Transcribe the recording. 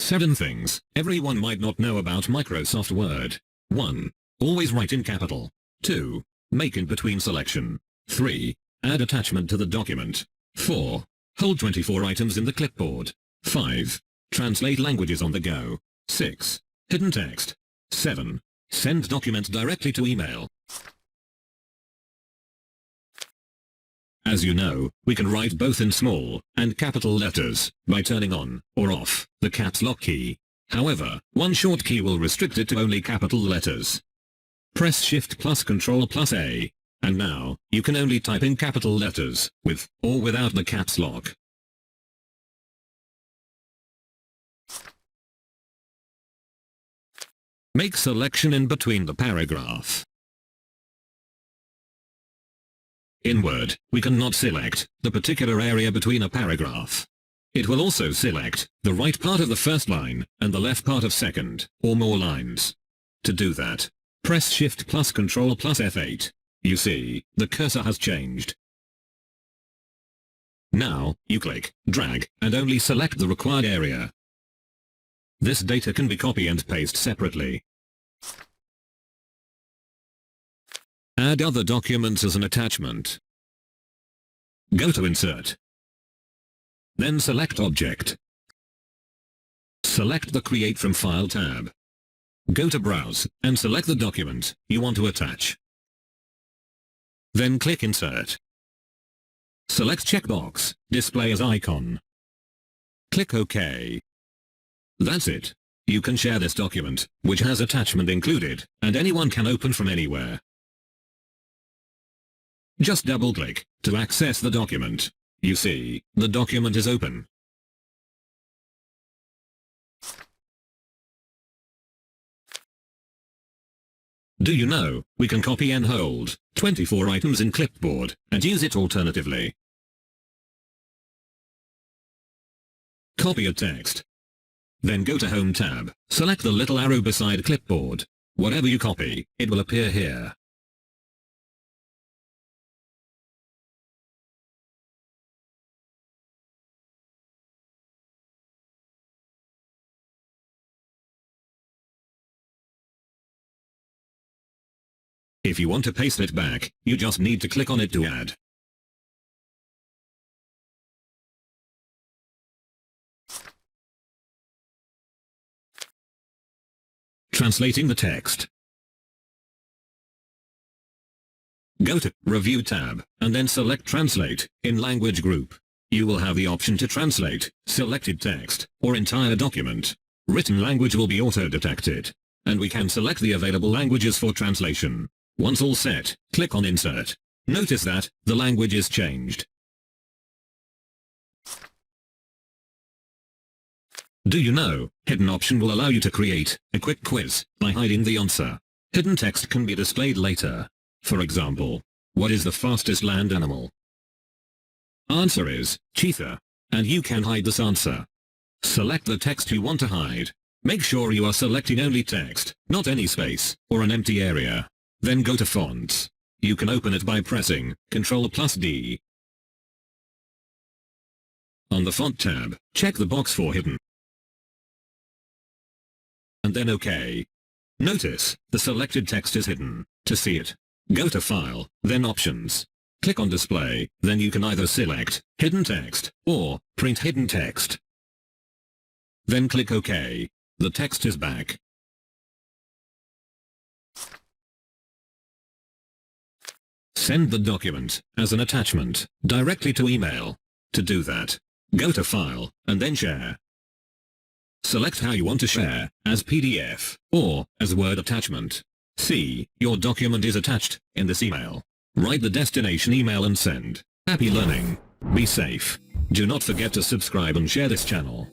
7 things everyone might not know about Microsoft Word. 1. Always write in capital. 2. Make in-between selection. 3. Add attachment to the document. 4. Hold 24 items in the clipboard. 5. Translate languages on the go. 6. Hidden text. 7. Send document directly to email. As you know, we can write both in small and capital letters by turning on or off the caps lock key. However, one short key will restrict it to only capital letters. Press Shift plus Control plus A, and now you can only type in capital letters with or without the caps lock. Make selection in between the paragraph. In Word, we cannot select the particular area between a paragraph. It will also select the right part of the first line and the left part of second or more lines. To do that, press Shift plus Control plus F8. You see, the cursor has changed. Now, you click, drag, and only select the required area. This data can be copy and paste separately. Add other documents as an attachment. Go to Insert. Then select Object. Select the Create from File tab. Go to Browse, and select the document you want to attach. Then click Insert. Select checkbox, Display as icon. Click OK. That's it. You can share this document, which has attachment included, and anyone can open from anywhere. Just double-click to access the document. You see, the document is open. Do you know, we can copy and hold 24 items in clipboard and use it alternatively. Copy a text. Then go to Home tab, select the little arrow beside clipboard. Whatever you copy, it will appear here. If you want to paste it back, you just need to click on it to add. Translating the text. Go to Review tab, and then select Translate in Language Group. You will have the option to translate selected text or entire document. Written language will be auto-detected, and we can select the available languages for translation. Once all set, click on Insert. Notice that the language is changed. Do you know, Hidden option will allow you to create a quick quiz by hiding the answer. Hidden text can be displayed later. For example, what is the fastest land animal? Answer is cheetah, and you can hide this answer. Select the text you want to hide. Make sure you are selecting only text, not any space or an empty area. Then go to Fonts. You can open it by pressing Ctrl+D. On the Font tab, check the box for Hidden. And then OK. Notice, the selected text is hidden. To see it, go to File, then Options. Click on Display, then you can either select Hidden Text or Print Hidden Text. Then click OK. The text is back. Send the document as an attachment directly to email. To do that, go to File and then Share. Select how you want to share, as PDF or as Word attachment. See, your document is attached in this email. Write the destination email and send. Happy learning. Be safe. Do not forget to subscribe and share this channel.